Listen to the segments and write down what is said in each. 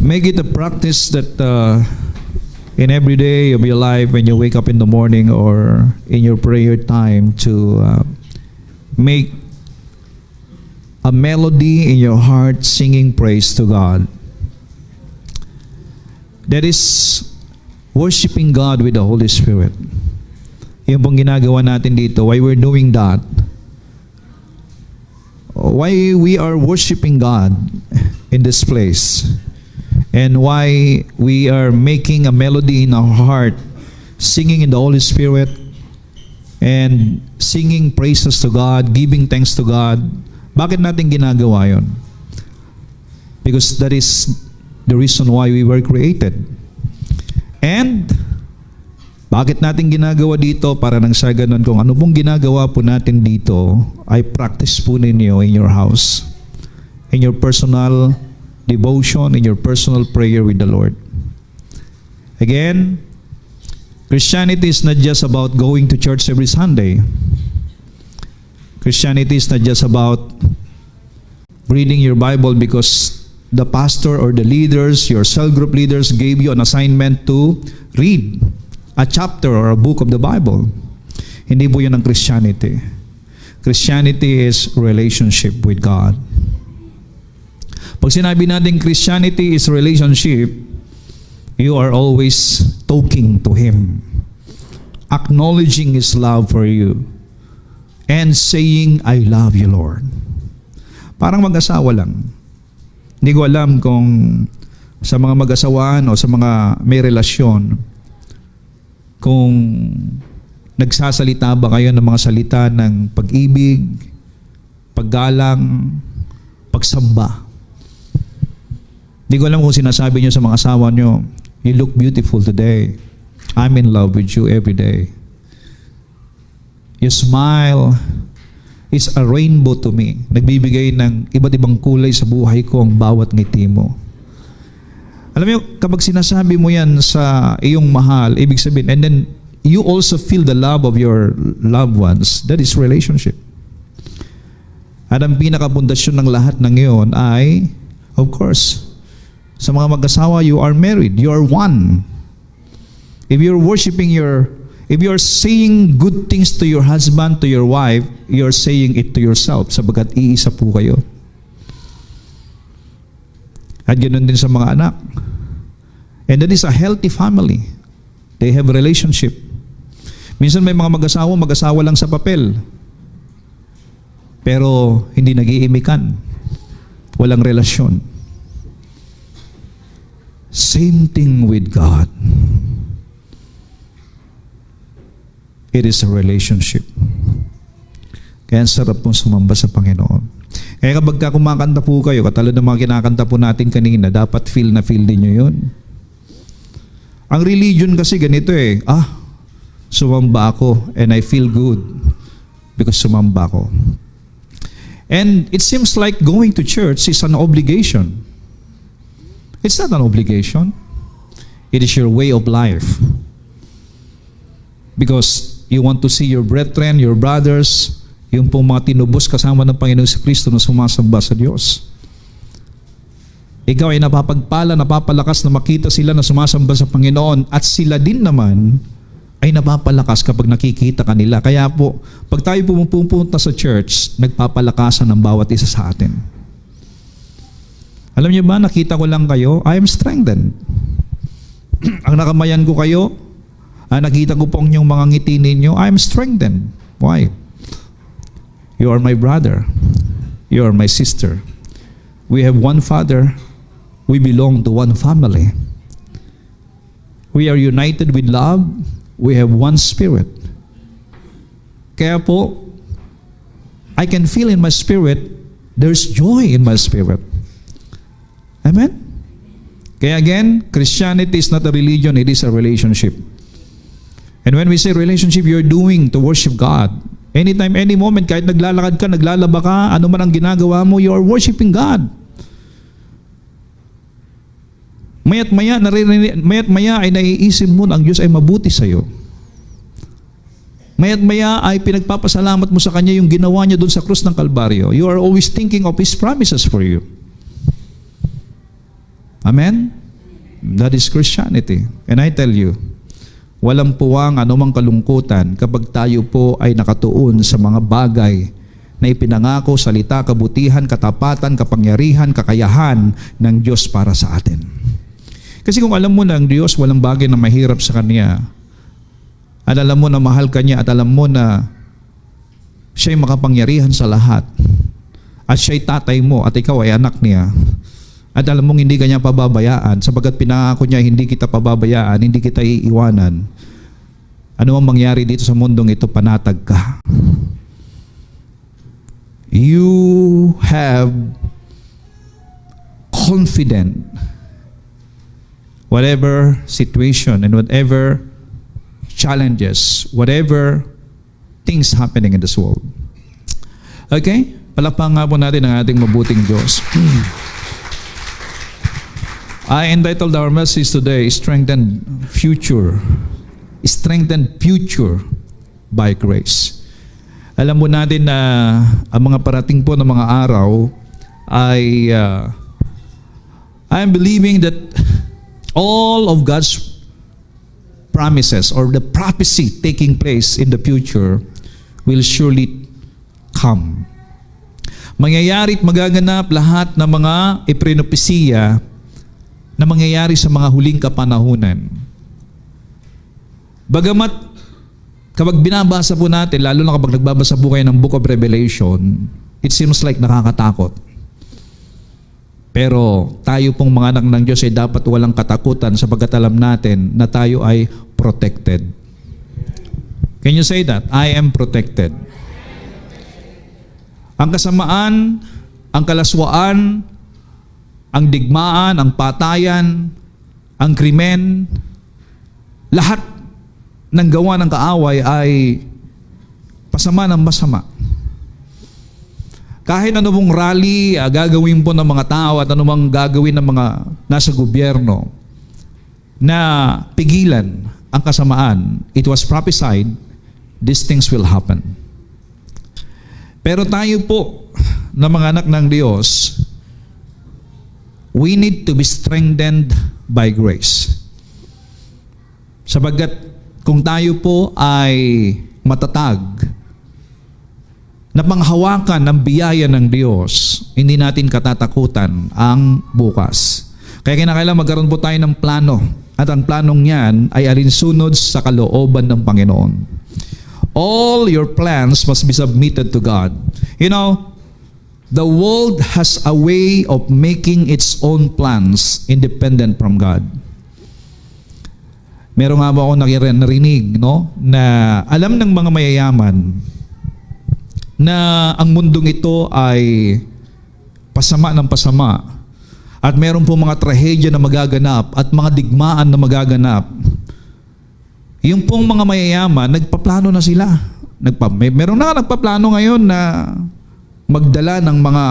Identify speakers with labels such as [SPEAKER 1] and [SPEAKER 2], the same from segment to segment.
[SPEAKER 1] Make it a practice that in every day of your life, when you wake up in the morning or in your prayer time, to make a melody in your heart singing praise to God. That is worshiping God with the Holy Spirit. Yung pong ginagawa natin dito, why we're doing that, why we are worshiping God in this place, and why we are making a melody in our heart, singing in the Holy Spirit, and singing praises to God, giving thanks to God. Bakit natin ginagawa yon? Because that is the reason why we were created. And bakit natin ginagawa dito? Para nang sa ganun, kung ano pong ginagawa po natin dito, ay practice po ninyo in your house, in your personal devotion, in your personal prayer with the Lord. Again, Christianity is not just about going to church every Sunday. Christianity is not just about reading your Bible because the pastor or the leaders, your cell group leaders, gave you an assignment to read a chapter or a book of the Bible. Hindi po yun ang Christianity. Christianity is relationship with God. Pag sinabi natin Christianity is relationship, you are always talking to Him, acknowledging His love for you, and saying, I love you, Lord. Parang mag-asawa lang. Hindi ko alam kung sa mga mag-asawaan o sa mga may relasyon, kung nagsasalita ba kayo ng mga salita ng pag-ibig, paggalang, pagsamba. Hindi ko alam kung sinasabi nyo sa mga asawa nyo, you look beautiful today. I'm in love with you every day. Your smile is a rainbow to me. Nagbibigay ng iba't ibang kulay sa buhay ko ang bawat ngiti mo. Alam mo, kapag sinasabi mo yan sa iyong mahal, ibig sabihin, and then you also feel the love of your loved ones, that is relationship. At ang pinakapundasyon ng lahat ng iyon ay, of course, sa mga mag-asawa, you are married, you are one. If you're if you're saying good things to your husband, to your wife, you're saying it to yourself, sapagkat iisa po kayo. At ganoon din sa mga anak. And that is a healthy family. They have a relationship. Minsan may mga mag-asawa lang sa papel, pero hindi nag-iimikan. Walang relasyon. Same thing with God. It is a relationship. Kaya sarap pong sumamba sa Panginoon. Kaya kapag kumakanta po kayo, katulad ng mga kinakanta po natin kanina, dapat feel na feel din nyo yun. Ang religion kasi ganito sumamba ako and I feel good because sumamba ako. And it seems like going to church is an obligation. It's not an obligation. It is your way of life. Because you want to see your brethren, your brothers, yung pong mga tinubos kasama ng Panginoon si Kristo na sumasamba sa Diyos. Ikaw ay napapagpala, napapalakas na makita sila na sumasamba sa Panginoon, at sila din naman ay napapalakas kapag nakikita kanila. Kaya po, pag tayo pumupunta sa church, nagpapalakasan ng bawat isa sa atin. Alam niyo ba, nakita ko lang kayo, I am strengthened. Ang nakamayan ko kayo, nakita ko po ang inyong mga ngiti ninyo, I am strengthened. Why? You are my brother. You are my sister. We have one Father. We belong to one family. We are united with love. We have one Spirit. Kaya po, I can feel in my spirit, there's joy in my spirit. Amen? Kaya again, Christianity is not a religion, it is a relationship. And when we say relationship, you're doing to worship God. Anytime, any moment, kahit naglalakad ka, naglalaba ka, ano man ang ginagawa mo, you are worshiping God. Maya't maya ay naiisip mo na ang Diyos ay mabuti sa iyo. Maya't maya ay pinagpapasalamat mo sa Kanya yung ginawa niya doon sa krus ng Kalbaryo. You are always thinking of His promises for you. Amen? That is Christianity. And I tell you, walang puwang anumang kalungkutan kapag tayo po ay nakatuon sa mga bagay na ipinangako, salita, kabutihan, katapatan, kapangyarihan, kakayahan ng Diyos para sa atin. Kasi kung alam mo na ang Diyos, walang bagay na mahirap sa Kanya, at alam mo na mahal ka Niya, at alam mo na siya'y makapangyarihan sa lahat, at siya'y tatay mo, at ikaw ay anak niya, at alam mong hindi ka niya pababayaan, sapagkat pinangako niya, hindi kita pababayaan, hindi kita iiwanan. Ano ang mangyari dito sa mundong ito, panatag ka. You have confident whatever situation and whatever challenges, whatever things happening in this world. Okay? Palakpakan nga po natin ang ating mabuting Diyos. I entitled our message today, Strengthened Future by Grace. Alam mo natin na ang mga parating po ng mga araw ay I am believing that all of God's promises or the prophecy taking place in the future will surely come. Mangyayari at magaganap lahat ng mga iprinopesiya na mangyayari sa mga huling kapanahunan. Bagamat kapag binabasa po natin, lalo na kapag nagbabasa po kayo ng Book of Revelation, it seems like nakakatakot. Pero tayo pong mga anak ng Diyos ay dapat walang katakutan sapagkat alam natin na tayo ay protected. Can you say that? I am protected. Ang kasamaan, ang kalaswaan, ang digmaan, ang patayan, ang krimen, lahat ng gawa ng kaaway ay pasama ng masama. Kahit anumang rally gagawin po ng mga tao at anumang gagawin ng mga nasa gobyerno na pigilan ang kasamaan, it was prophesied, these things will happen. Pero tayo po na mga anak ng Diyos, we need to be strengthened by grace. Sabagat kung tayo po ay matatag na panghawakan ng biyaya ng Diyos, hindi natin katatakutan ang bukas. Kaya kinakailangan magkaroon po tayo ng plano. At ang planong yan ay alinsunod sa kalooban ng Panginoon. All your plans must be submitted to God. You know, the world has a way of making its own plans independent from God. Meron nga ba ako narinig, no, na alam ng mga mayayaman na ang mundong ito ay pasama ng pasama at meron po mga trahedya na magaganap at mga digmaan na magaganap. Yung pong mga mayayaman, nagpaplano na sila. Meron na nagpaplano ngayon na magdala ng mga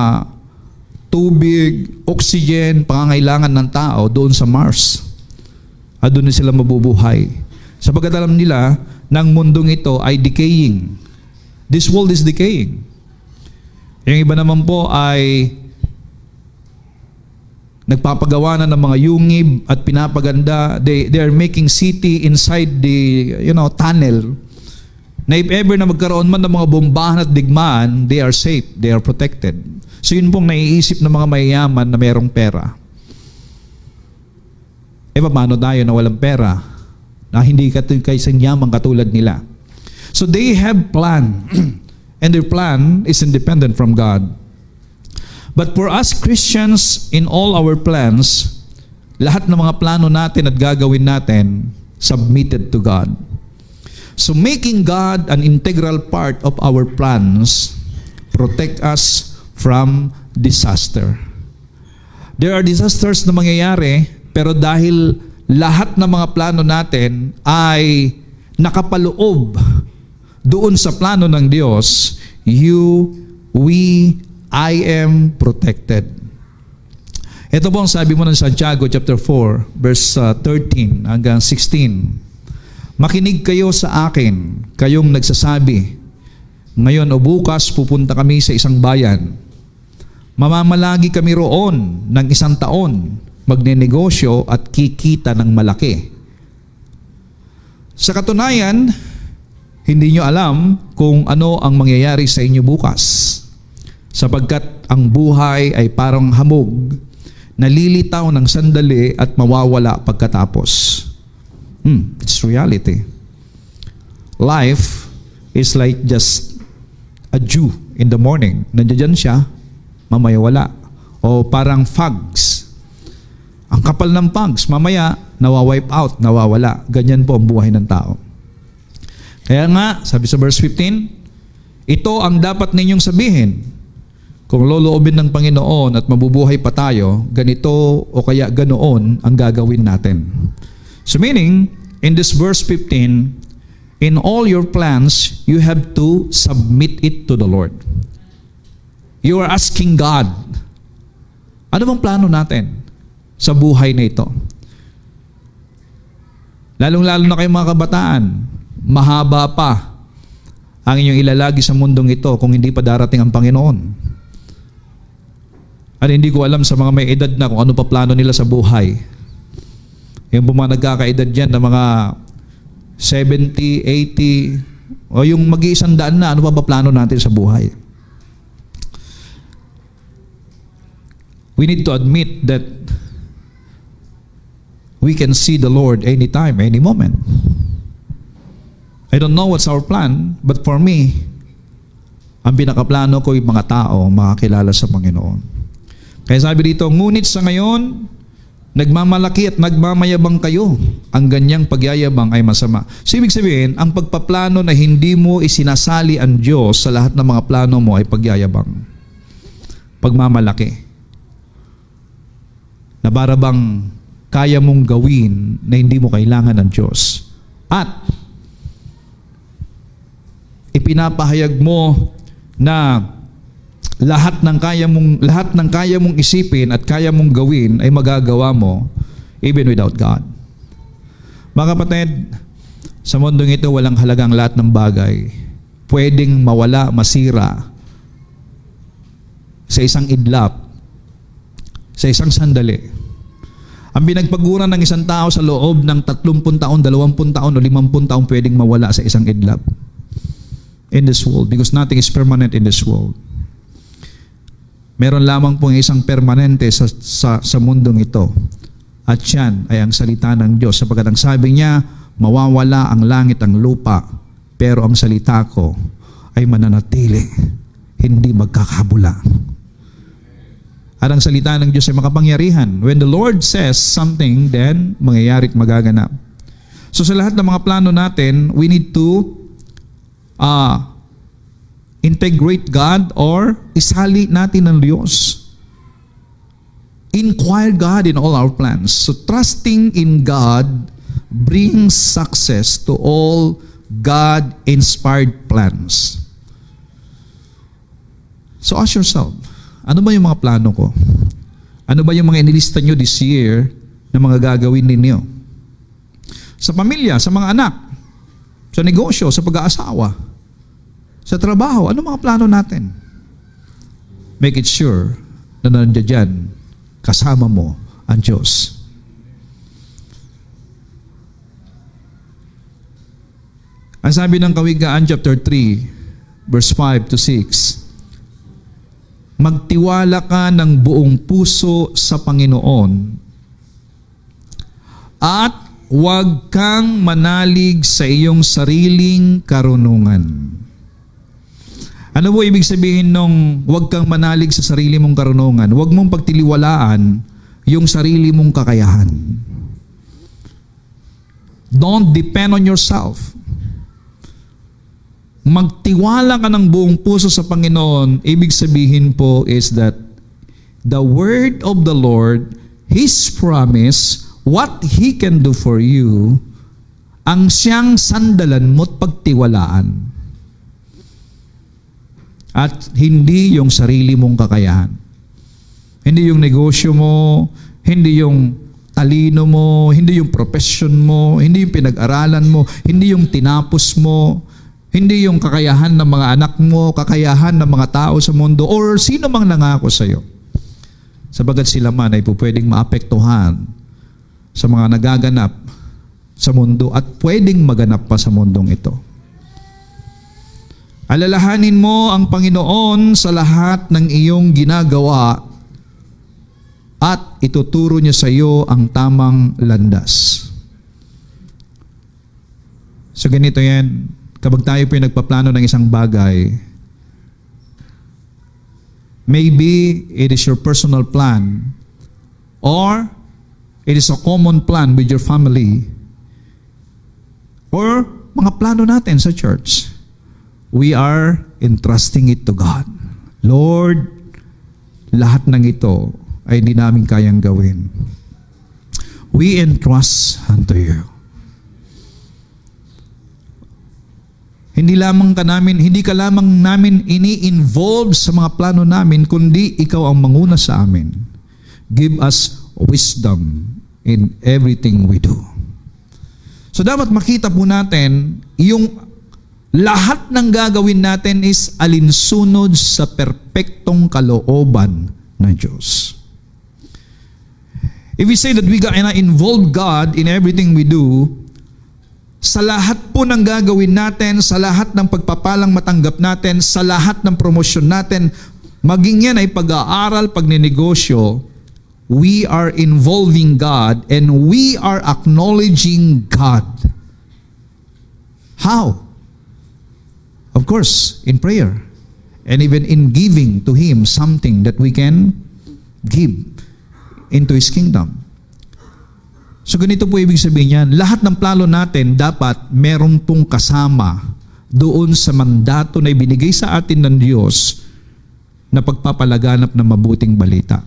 [SPEAKER 1] tubig, oxygen, pangangailangan ng tao doon sa Mars. At doon na sila mabubuhay. Sapagkat alam nila na ang mundong ito ay decaying. This world is decaying. Yung iba naman po ay nagpapagawa na ng mga yungib at pinapaganda. They are making city inside the tunnel. Na if ever na magkaroon man ng mga bombahan at digmaan, they are safe, they are protected. So yun pong naiisip ng mga mayayaman na mayroong pera. Paano tayo na walang pera? Na hindi kaysang yaman katulad nila. So they have plan. And their plan is independent from God. But for us Christians, in all our plans, lahat ng mga plano natin at gagawin natin, submitted to God. So making God an integral part of our plans, protect us from disaster. There are disasters na mangyayari, pero dahil lahat ng mga plano natin ay nakapaloob doon sa plano ng Diyos, I am protected. Ito po ang sabi mo ng Santiago chapter 4, verse 13 hanggang 16. Makinig kayo sa akin, kayong nagsasabi, ngayon o bukas pupunta kami sa isang bayan. Mamamalagi kami roon ng 1 taon. magnenegosyo at kikita ng malaki. Sa katunayan, hindi nyo alam kung ano ang mangyayari sa inyo bukas, sapagkat ang buhay ay parang hamog, nalilitaw ng sandali at mawawala pagkatapos. It's reality. Life is like just a dew in the morning. Nandiyan siya, mamaya wala. O parang fogs. Ang kapal ng fogs, mamaya nawawipe out, nawawala. Ganyan po ang buhay ng tao. Kaya nga, sabi sa verse 15, ito ang dapat ninyong sabihin. Kung loloobin ng Panginoon at mabubuhay pa tayo, ganito o kaya ganoon ang gagawin natin. So meaning, in this verse 15, in all your plans, you have to submit it to the Lord. You are asking God, ano bang plano natin sa buhay na ito? Lalong-lalo na kayong mga kabataan, mahaba pa ang inyong ilalagi sa mundong ito kung hindi pa darating ang Panginoon. At hindi ko alam sa mga may edad na kung ano pa plano nila sa buhay. Yung mga nagkakaedad dyan na mga 70, 80, o yung mag-100 na, ano pa ba plano natin sa buhay? We need to admit that we can see the Lord anytime, any moment. I don't know what's our plan, but for me, ang pinakaplano ko yung mga tao makakilala sa Panginoon. Kaya sabi dito, ngunit sa ngayon, nagmamalaki at nagmamayabang kayo. Ang ganyang pagyayabang ay masama. So ibig sabihin, ang pagpaplano na hindi mo isinasali ang Diyos sa lahat ng mga plano mo ay pagyayabang. Pagmamalaki. Na para bang kaya mong gawin na hindi mo kailangan ng Diyos. At ipinapahayag mo na lahat ng kaya mong isipin at kaya mong gawin ay magagawa mo even without God. Mga kapatid, sa mundong ito walang halagang lahat ng bagay. Pwedeng mawala, masira sa isang idlap, sa isang sandali. Ang pinagpaguran ng isang tao sa loob ng 30 taon, 20 taon o 50 taon pwedeng mawala sa isang idlap in this world, because nothing is permanent in this world. Meron lamang pong isang permanente sa mundong ito. At yan ay ang salita ng Diyos. Sapagkat ang sabi niya, mawawala ang langit ang lupa, pero ang salita ko ay mananatili, hindi magkakabula. At ang salita ng Diyos ay makapangyarihan. When the Lord says something, then mangyayari at magaganap. So sa lahat ng mga plano natin, we need to integrate God or isali natin ang Diyos. Inquire God in all our plans. So trusting in God brings success to all God-inspired plans. So ask yourself, ano ba yung mga plano ko? Ano ba yung mga inilista nyo this year na mga gagawin ninyo? Sa pamilya, sa mga anak, sa negosyo, sa pag-aasawa, sa trabaho, ano mga plano natin? Make it sure na nandiyan dyan, kasama mo ang Diyos. Ang sabi ng Kawigaan chapter 3, verse 5 to 6, magtiwala ka ng buong puso sa Panginoon at huwag kang manalig sa iyong sariling karunungan. Ano po ibig sabihin nung huwag kang manalig sa sarili mong karunungan? Huwag mong pagtiliwalaan yung sarili mong kakayahan. Don't depend on yourself. Magtiwala ka ng buong puso sa Panginoon, ibig sabihin po is that the word of the Lord, His promise, what He can do for you, ang siyang sandalan mo't pagtiwalaan. At hindi yung sarili mong kakayahan. Hindi yung negosyo mo, hindi yung talino mo, hindi yung profession mo, hindi yung pinag-aralan mo, hindi yung tinapos mo, hindi yung kakayahan ng mga anak mo, kakayahan ng mga tao sa mundo, or sino mang nangako sa iyo. sabagat sila man ay pwedeng maapektuhan sa mga nagaganap sa mundo at pwedeng maganap pa sa mundong ito. Alalahanin mo ang Panginoon sa lahat ng iyong ginagawa at ituturo niya sa iyo ang tamang landas. So ganito yan, kapag tayo po nagpaplano ng isang bagay, maybe it is your personal plan or it is a common plan with your family or mga plano natin sa church. We are entrusting it to God. Lord, lahat ng ito ay hindi namin kayang gawin. We entrust unto you. Hindi ka lamang namin ini-involve sa mga plano namin, kundi ikaw ang manguna sa amin. Give us wisdom in everything we do. So dapat makita po natin, yung lahat ng gagawin natin is alinsunod sa perpektong kalooban ng Diyos. If we say that we gonna involve God in everything we do, sa lahat po ng gagawin natin, sa lahat ng pagpapalang matanggap natin, sa lahat ng promosyon natin, maging yan ay pag-aaral, pagninegosyo, we are involving God and we are acknowledging God. How? Of course, in prayer and even in giving to Him something that we can give into His kingdom. So ganito po ibig sabihin yan, lahat ng plano natin dapat meron pong kasama doon sa mandato na ibinigay sa atin ng Diyos na pagpapalaganap ng mabuting balita.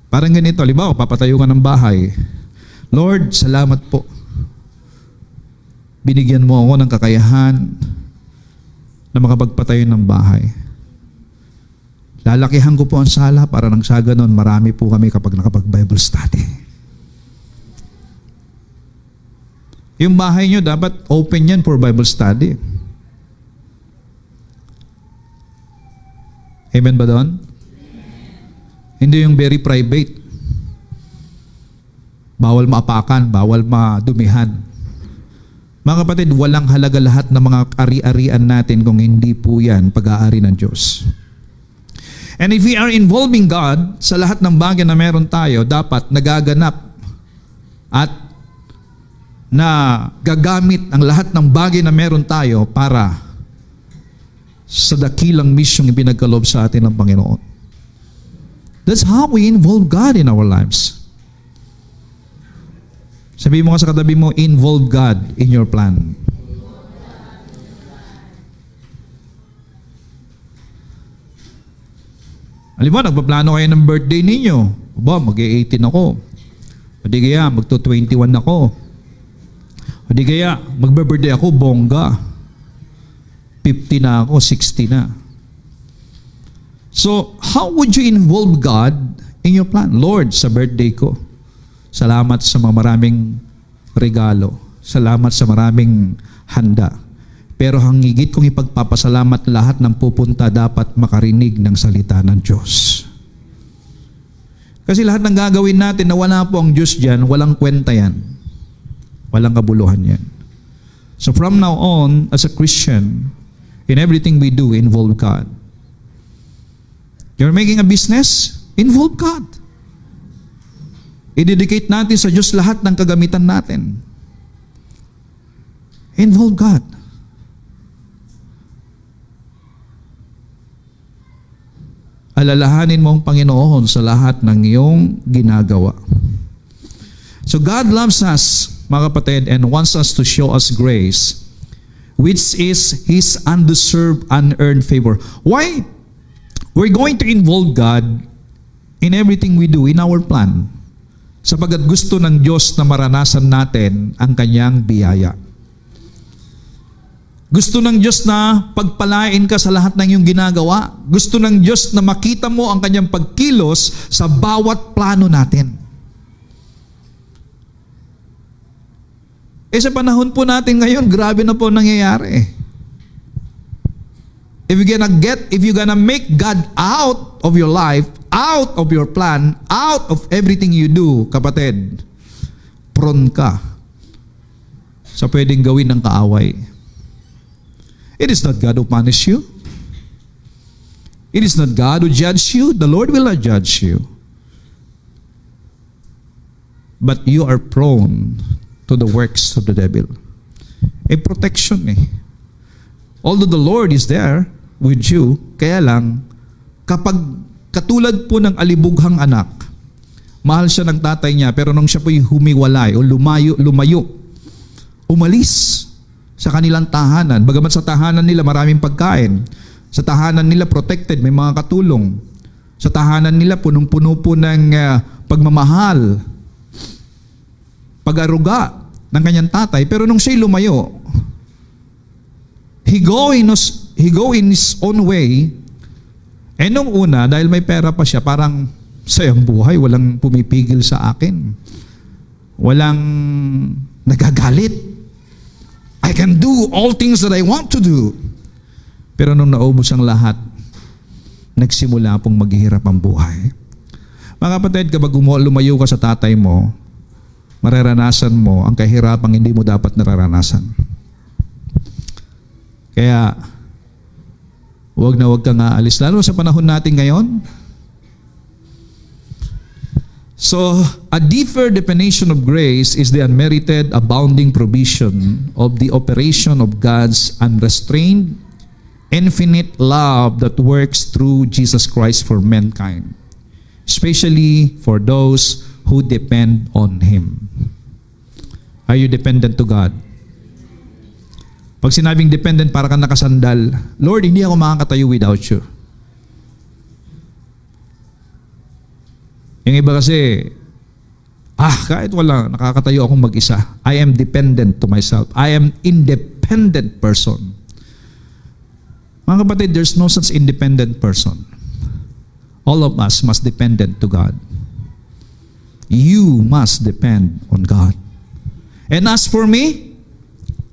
[SPEAKER 1] Parang ganito, halimbawa, papatayo ka ng bahay. Lord, salamat po. Binigyan mo ako ng kakayahan na makapagpatayo ng bahay. Lalakihan ko po ang sala para nang sa ganon, marami po kami kapag nakapag-Bible study. Yung bahay nyo, dapat open yan for Bible study. Amen ba doon? Hindi yung very private. Bawal maapakan, bawal madumihan. Mga kapatid, walang halaga lahat ng mga ari-arian natin kung hindi po yan pag-aari ng Diyos. And if we are involving God sa lahat ng bagay na meron tayo, dapat nagaganap at na gagamit ang lahat ng bagay na meron tayo para sa dakilang misyong ibinagkaloob sa atin ng Panginoon. That's how we involve God in our lives. Sabihin mo ka sa katabi mo, involve God in your plan. Alam mo, nagpaplano kayo ng birthday ninyo. Aba, mag-18 ako. O di kaya, magto-21 ako. O di kaya, magbe-birthday ako, bongga. 50 na ako, 60 na. So, how would you involve God in your plan? Lord, sa birthday ko, salamat sa mga maraming regalo. Salamat sa maraming handa. Pero ang higit kong ipagpapasalamat, lahat ng pupunta dapat makarinig ng salita ng Diyos. Kasi lahat ng gagawin natin na wala po ang Diyos dyan, walang kwenta yan. Walang kabuluhan yan. So from now on, as a Christian, in everything we do, involve God. You're making a business? Involve God. I-dedicate natin sa Diyos lahat ng kagamitan natin. Involve God. Alalahanin mo ang Panginoon sa lahat ng iyong ginagawa. So God loves us, mga kapatid, and wants us to show us grace, which is His undeserved, unearned favor. Why? We're going to involve God in everything we do, in our plan. Sapagat gusto ng Diyos na maranasan natin ang Kanyang biyaya. Gusto ng Diyos na pagpalain ka sa lahat ng iyong ginagawa. Gusto ng Diyos na makita mo ang Kanyang pagkilos sa bawat plano natin. Sa panahon po natin ngayon, grabe na po nangyayari. if you're gonna make God out of your life, out of your plan, out of everything you do, kapatid, prone ka sa pwedeng gawin ng kaaway. It is not God who punish you. It is not God who judge you. The Lord will not judge you. But you are prone to the works of the devil. Protection Although the Lord is there with you, kaya lang, kapag katulad po ng alibughang anak, mahal siya ng tatay niya, pero nung siya po'y humiwalay o lumayo, umalis sa kanilang tahanan. Bagamat sa tahanan nila maraming pagkain, sa tahanan nila protected, may mga katulong, sa tahanan nila punong-puno po ng pagmamahal, pag-aruga ng kanyang tatay, pero nung siya'y lumayo, he go in his own way. Nung una, dahil may pera pa siya, parang sayang buhay, walang pumipigil sa akin, walang nagagalit, I can do all things that I want to do. Pero nung naubos ang lahat, nagsimula pong maghihirap ang buhay. Mga kapatid, kapag lumayo ka sa tatay mo, mararanasan mo ang kahirapang hindi mo dapat nararanasan. Kaya, huwag kang aalis. Lalo sa panahon natin ngayon. So, a deeper definition of grace is the unmerited, abounding provision of the operation of God's unrestrained, infinite love that works through Jesus Christ for mankind, especially for those who depend on Him. Are you dependent to God? Pag sinabing dependent, para kang nakasandal, Lord, hindi ako makakatayo without you. Yung iba kasi, kahit wala, nakakatayo akong mag-isa. I am dependent to myself. I am independent person. Mga kapatid, there's no such independent person. All of us must dependent to God. You must depend on God. And as for me,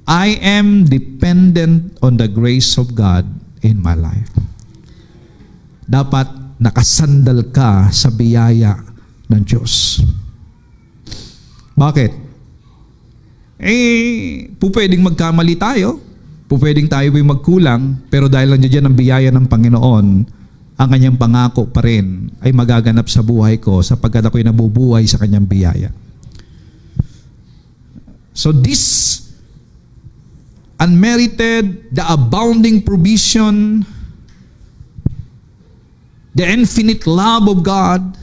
[SPEAKER 1] I am dependent on the grace of God in my life. Dapat nakasandal ka sa biyaya ng Diyos. Bakit? Pwedeng magkamali tayo. Pwedeng tayo magkulang, pero dahil nandiyan ang biyaya ng Panginoon, ang kanyang pangako pa rin ay magaganap sa buhay ko sapagkat ako'y nabubuhay sa kanyang biyaya. So this unmerited, the abounding provision, the infinite love of God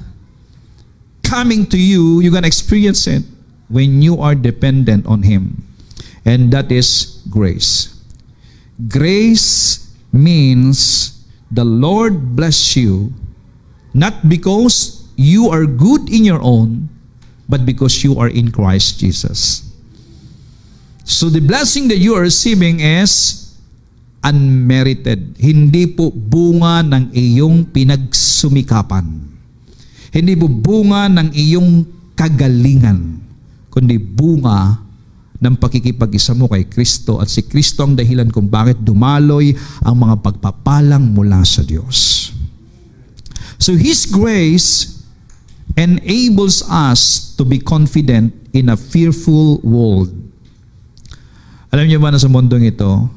[SPEAKER 1] coming to you, you're going to experience it when you are dependent on Him. And that is grace. Grace means the Lord bless you not because you are good in your own, but because you are in Christ Jesus. So the blessing that you are receiving is unmerited. Hindi po bunga ng iyong pinagsumikapan. Hindi po bunga ng iyong kagalingan, kundi bunga ng pakikipag-isa mo kay Kristo, at si Kristo ang dahilan kung bakit dumaloy ang mga pagpapalang mula sa Diyos. So His grace enables us to be confident in a fearful world. Alam niyo ba na sa mundong ito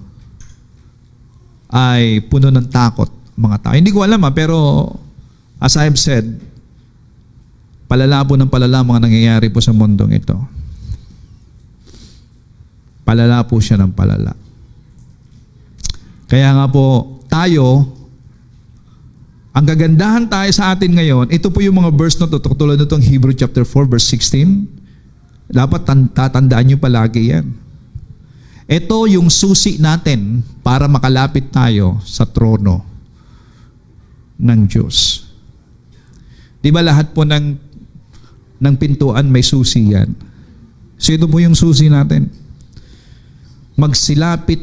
[SPEAKER 1] ay puno ng takot mga tao? Hindi ko alam pero as I have said, palala po ng palala mga nangyayari po sa mundong ito. Palala po siya ng palala. Kaya nga po, tayo, ang kagandahan tayo sa atin ngayon, ito po yung mga verse na ito, tulad nitong Hebrew chapter 4, verse 16. Dapat tatandaan nyo palagi yan. Ito yung susi natin para makalapit tayo sa trono ng Diyos. Di ba lahat po ng pintuan may susi yan? So ito po yung susi natin. Magsilapit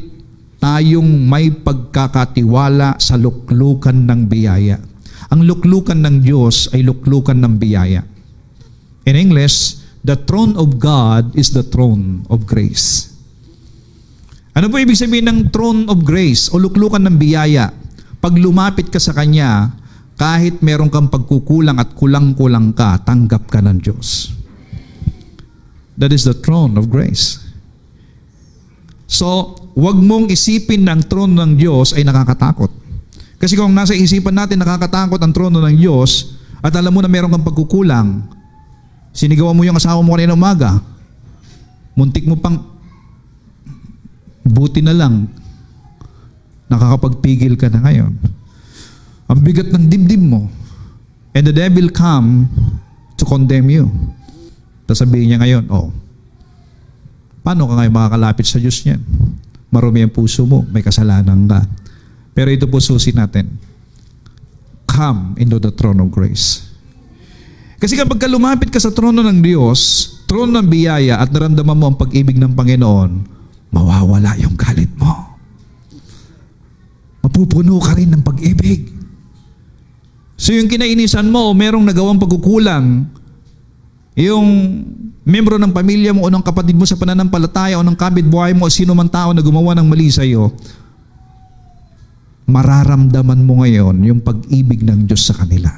[SPEAKER 1] tayong may pagkakatiwala sa luklukan ng biyaya. Ang luklukan ng Diyos ay luklukan ng biyaya. In English, the throne of God is the throne of grace. Ano po ibig sabihin ng throne of grace o luklukan ng biyaya? Pag lumapit ka sa Kanya, kahit meron kang pagkukulang at kulang-kulang ka, tanggap ka ng Diyos. That is the throne of grace. So, wag mong isipin na ang trono ng Diyos ay nakakatakot. Kasi kung nasa isipan natin nakakatakot ang trono ng Diyos at alam mo na meron kang pagkukulang, sinigawan mo yung asawa mo kanina umaga, muntik mo pang, buti na lang, nakakapagpigil ka na ngayon. Ang bigat ng dibdib mo. And the devil come to condemn you. Tapos sabihin niya ngayon, paano ka ngayon makakalapit sa Diyos niyan? Marumi ang puso mo, may kasalanan ka. Pero ito po susi natin. Come into the throne of grace. Kasi kapag lumapit ka sa trono ng Diyos, trono ng biyaya at naramdaman mo ang pag-ibig ng Panginoon, mawawala yung galit mo. Mapupuno ka rin ng pag-ibig. So yung kinainisan mo, merong nagawang pagkukulang, yung membro ng pamilya mo o ng kapatid mo sa pananampalataya o ng kapitbahay mo o sino man tao na gumawa ng mali sa iyo, mararamdaman mo ngayon yung pag-ibig ng Diyos sa kanila.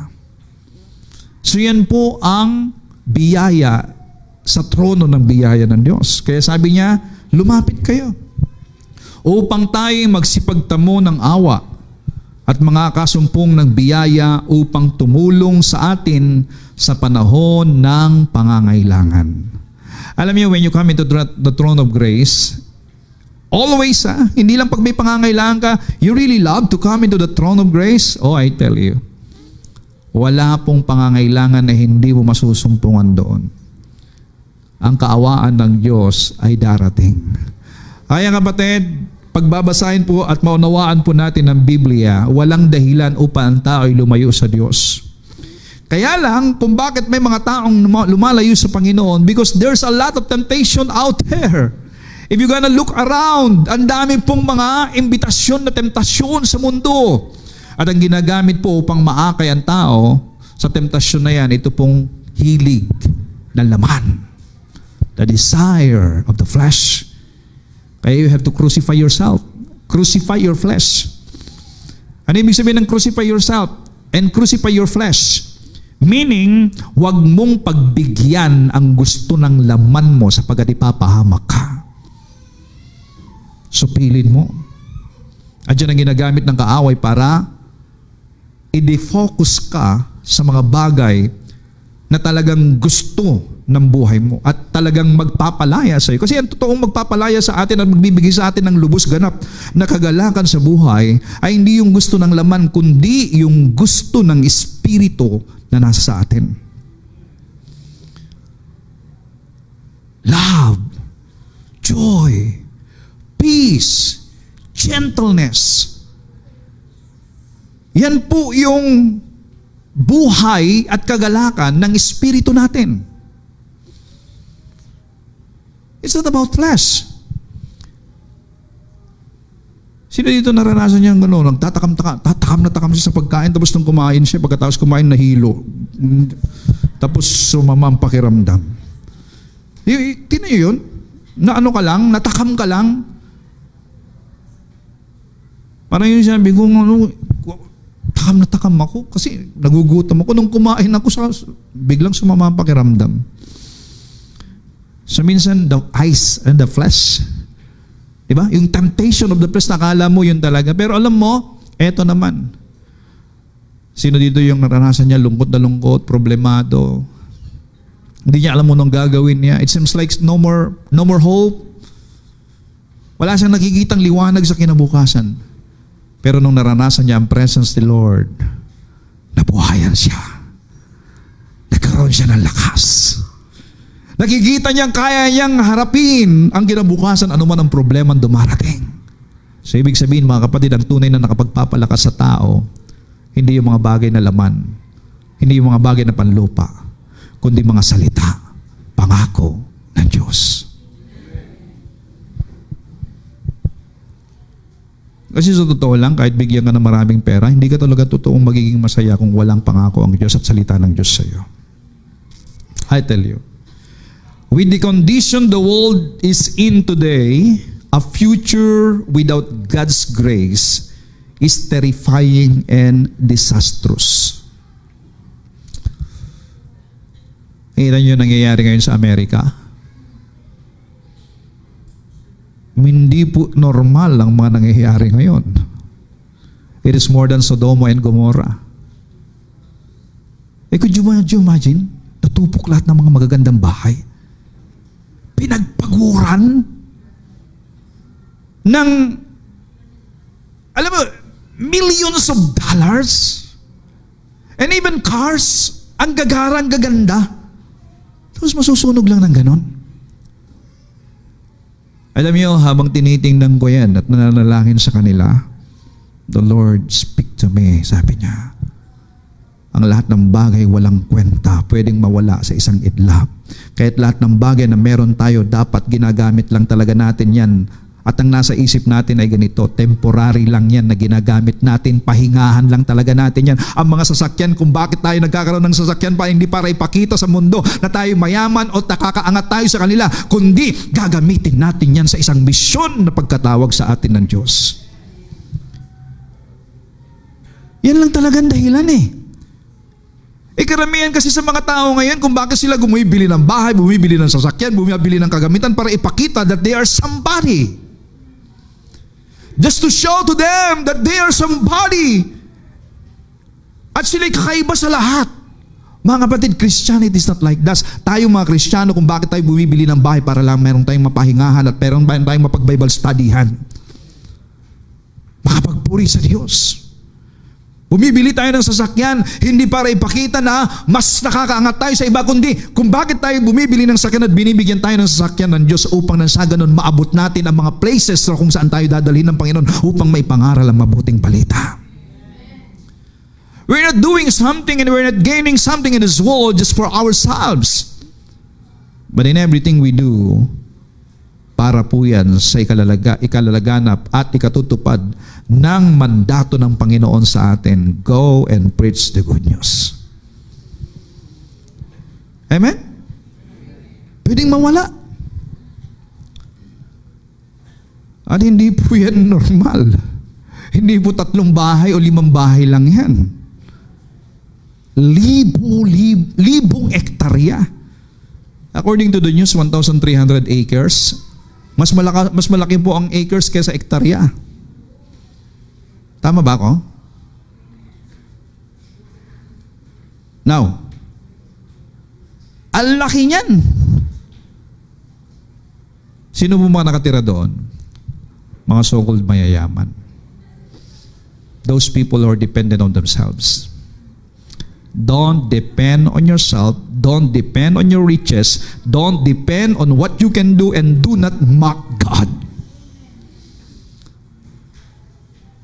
[SPEAKER 1] So yan po ang biyaya sa trono ng biyaya ng Diyos. Kaya sabi niya, lumapit kayo upang tayo magsipagtamo ng awa at mga kasumpong ng biyaya upang tumulong sa atin sa panahon ng pangangailangan. Alam niyo, when you come into the throne of grace, always, hindi lang pag may pangangailangan ka, you really love to come into the throne of grace? Oh, I tell you, wala pong pangangailangan na hindi mo masusumpungan doon. Ang kaawaan ng Diyos ay darating. Kaya kapatid, pagbabasahin po at maunawaan po natin ang Biblia, walang dahilan upang ang tao ay lumayo sa Diyos. Kaya lang, kung bakit may mga taong lumalayo sa Panginoon, because there's a lot of temptation out there. If you're gonna look around, ang dami pong mga imbitasyon na temptasyon sa mundo. At ang ginagamit po upang maakay ang tao sa temptasyon na yan, ito pong hilig ng laman. The desire of the flesh. Kaya you have to crucify yourself. Crucify your flesh. Ano ibig sabihin ng crucify yourself and crucify your flesh? Meaning, huwag mong pagbigyan ang gusto ng laman mo sapagkat ipapahamak ka. Supilin mo. At yan ang ginagamit ng kaaway para i-defocus ka sa mga bagay na talagang gusto ng buhay mo at talagang magpapalaya sa iyo. Kasi ang totoong magpapalaya sa atin at magbibigay sa atin ng lubos ganap na kagalakan sa buhay ay hindi yung gusto ng laman, kundi yung gusto ng Espiritu na nasa sa atin. Love, joy, peace, gentleness. Yan po yung buhay at kagalakan ng Espiritu natin. It's not about flesh. Sino dito naranasan niya ng gano'n? Tatakam siya sa pagkain, tapos nung kumain siya, pagkatapos kumain nahilo. Tapos sumama ang pakiramdam. Tino yun? Na ano ka lang? Natakam ka lang? Parang yun sabi ko, takam ako kasi nagugutom ako. Nung kumain ako, biglang sumama ang pakiramdam. So minsan, the eyes and the flesh, diba? Yung temptation of the flesh, nakala mo yun talaga. Pero alam mo, eto naman. Sino dito yung naranasan niya, lungkot na lungkot, problemado. Hindi niya alam mo nung gagawin niya. It seems like no more hope. Wala siyang nakikitang liwanag sa kinabukasan. Pero nung naranasan niya ang presence ni Lord, nabuhayan siya. Nagkaroon siya ng lakas. Nakikita niyang kaya niyang harapin ang kinabukasan anuman ang problema dumarating. So ibig sabihin mga kapatid, ang tunay na nakapagpapalakas sa tao, hindi yung mga bagay na laman, hindi yung mga bagay na panlupa, kundi mga salita, pangako ng Diyos. Kasi sa totoo lang, kahit bigyan ka ng maraming pera, hindi ka talaga totoong magiging masaya kung walang pangako ang Diyos at salita ng Diyos sa iyo. I tell you. With the condition the world is in today, a future without God's grace is terrifying and disastrous. Kita nyo nangyayari ngayon sa Amerika? Hindi po normal ang mga nangyayari ngayon. It is more than Sodoma and Gomorrah. Could you imagine? Natupok lahat ng mga magagandang bahay. Pinagpaguran ng, alam mo, millions of dollars and even cars, ang gagara, ang gaganda. Tapos masusunog lang ng ganon. Alam niyo, habang tinitingnan ko yan at nananalangin sa kanila, the Lord speak to me, sabi niya, ang lahat ng bagay walang kwenta, pwedeng mawala sa isang idlap. Kahit lahat ng bagay na meron tayo, dapat ginagamit lang talaga natin yan. At ang nasa isip natin ay ganito, temporary lang yan na ginagamit natin, pahingahan lang talaga natin yan. Ang mga sasakyan, kung bakit tayo nagkakaroon ng sasakyan pa, hindi para ipakita sa mundo na tayo mayaman o nakakaangat tayo sa kanila, kundi gagamitin natin yan sa isang misyon na pagkatawag sa atin ng Diyos. Yan lang talagang dahilan eh. Karamihan kasi sa mga tao ngayon kung bakit sila bumibili ng bahay, bumibili ng sasakyan, bumibili ng kagamitan para ipakita that they are somebody. Just to show to them that they are somebody. At sila'y kakaiba sa lahat. Mga kapatid, Christianity is not like that. Tayo mga Kristiyano, kung bakit tayo bumibili ng bahay para lang meron tayong mapahingahan at meron tayong mapag-Bible studyhan. Makapagpuri sa Diyos. Bumibili tayo ng sasakyan, hindi para ipakita na mas nakakaangat tayo sa iba, kundi kung bakit tayo bumibili ng sasakyan at binibigyan tayo ng sasakyan ng Diyos upang nang sa ganun maabot natin ang mga places kung saan tayo dadalhin ng Panginoon upang maipangaral ang mabuting balita. We're not doing something and we're not gaining something in this world just for ourselves. But in everything we do, para po yan sa ikalalaganap at ikatutupad ng mandato ng Panginoon sa atin. Go and preach the good news. Amen? Pwedeng mawala. At hindi po yan normal. Hindi po 3 bahay o 5 bahay lang yan. Libong ektarya. According to the news, 1,300 acres. Mas malaki po ang acres kaysa ektarya. Tama ba ako? Now, ang laki niyan. Sino po mga nakatira doon? Mga so-called mayayaman. Those people who are dependent on themselves. Don't depend on yourself. Don't depend on your riches. Don't depend on what you can do, and do not mock God.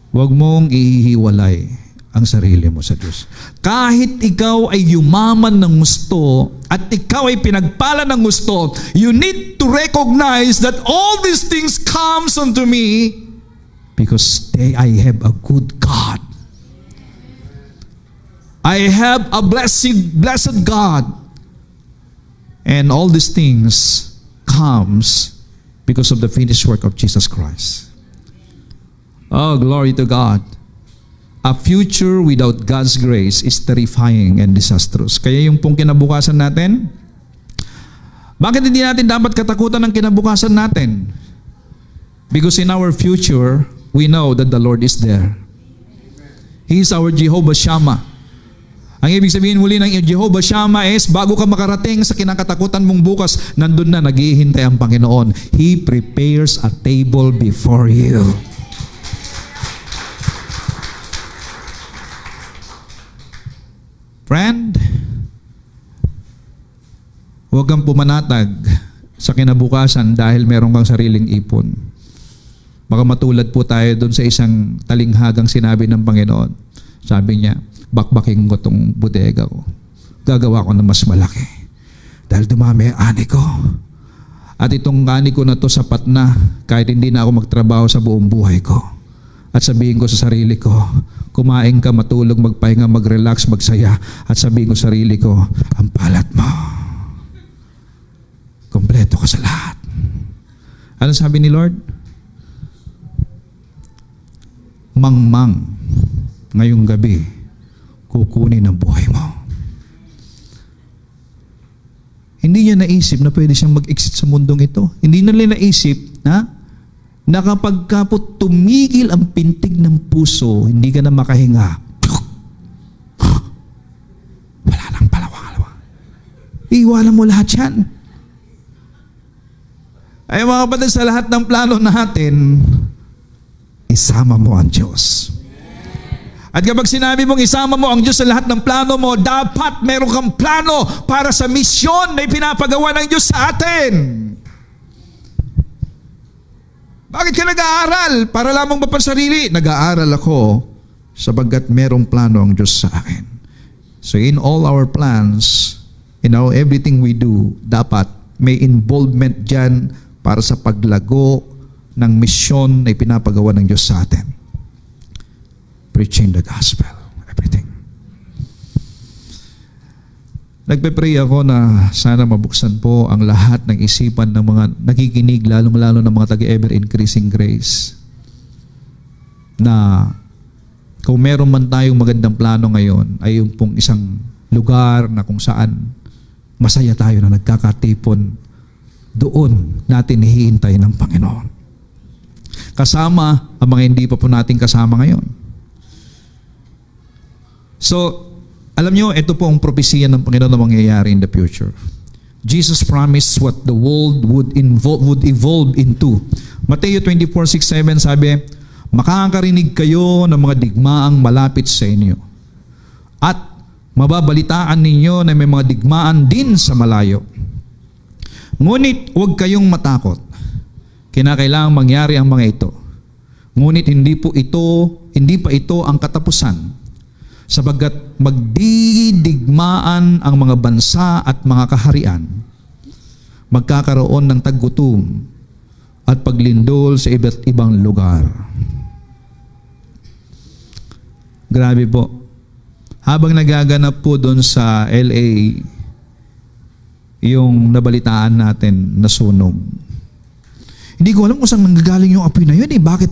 [SPEAKER 1] Huwag mong ihiwalay ang sarili mo sa Diyos. Kahit ikaw ay yumaman ng gusto at ikaw ay pinagpala ng gusto, you need to recognize that all these things comes unto me because I have a good God. I have a blessed God. And all these things comes because of the finished work of Jesus Christ. Oh, glory to God. A future without God's grace is terrifying and disastrous. Kaya yung pong kinabukasan natin, bakit hindi natin dapat katakutan ng kinabukasan natin? Because in our future, we know that the Lord is there. He is our Jehovah Shammah. Ang ibig sabihin muli ng Jehovah Shammah is bago ka makarating sa kinakatakutan mong bukas, nandun na naghihintay ang Panginoon. He prepares a table before you. Friend, huwag kang pumanatag sa kinabukasan dahil meron kang sariling ipon. Baka matulad po tayo doon sa isang talinghagang sinabi ng Panginoon. Sabi niya, bakbaking ko itong bodega ko. Gagawa ko na mas malaki. Dahil dumami ang ani ko. At itong ani ko na to sapat na kahit hindi na ako magtrabaho sa buong buhay ko. At sabihin ko sa sarili ko, kumain ka, matulog, magpahinga, mag-relax, magsaya. At sabihin ko sa sarili ko, ang palad mo. Kompleto ka sa lahat. Ano sabi ni Lord? mangmang ngayong gabi, kukunin ang buhay mo. Hindi niya naisip na pwede siyang mag-exit sa mundong ito. Hindi nila naisip na kapag ka po tumigil ang pintig ng puso, hindi ka na makahinga. Wala nang palawang-alawang. Iwanan mo lahat yan. Ay mga kapatid, sa lahat ng plano natin, isama mo ang Diyos. At kapag sinabi mong isama mo ang Diyos sa lahat ng plano mo, dapat meron kang plano para sa misyon na ipinapagawa ng Diyos sa atin. Bakit ka nag-aaral? Para lamang mapansarili? Nag-aaral ako sapagkat merong plano ang Diyos sa akin. So in all our plans, in everything we do, dapat may involvement dyan para sa paglago ng misyon na ipinapagawa ng Diyos sa atin. Preaching the gospel, everything. Nagpe-pray ako na sana mabuksan po ang lahat ng isipan ng mga nakikinig, lalong-lalo ng mga taga-ever-increasing grace, na kung meron man tayong magandang plano ngayon, ay yung pong isang lugar na kung saan masaya tayo na nagkakatipon, doon natin hihintay ng Panginoon. Kasama ang mga hindi pa po natin kasama ngayon. So, alam nyo, ito po ang propesiya ng Panginoon na mangyayari in the future. Jesus promised what the world would evolve into. Mateo 24:6-7 sabi, makakarinig kayo ng mga digmaang malapit sa inyo. At mababalitaan ninyo na may mga digmaan din sa malayo. Ngunit huwag kayong matakot. Kinakailangang mangyari ang mga ito. Ngunit hindi pa ito ang katapusan. Sapagkat magdidigmaan ang mga bansa at mga kaharian, magkakaroon ng taggutom at paglindol sa iba't ibang lugar. Grabe po. Habang nagaganap po doon sa LA, yung nabalitaan natin na sunog. Hindi ko alam kung saan nanggagaling yung apoy na yun. Bakit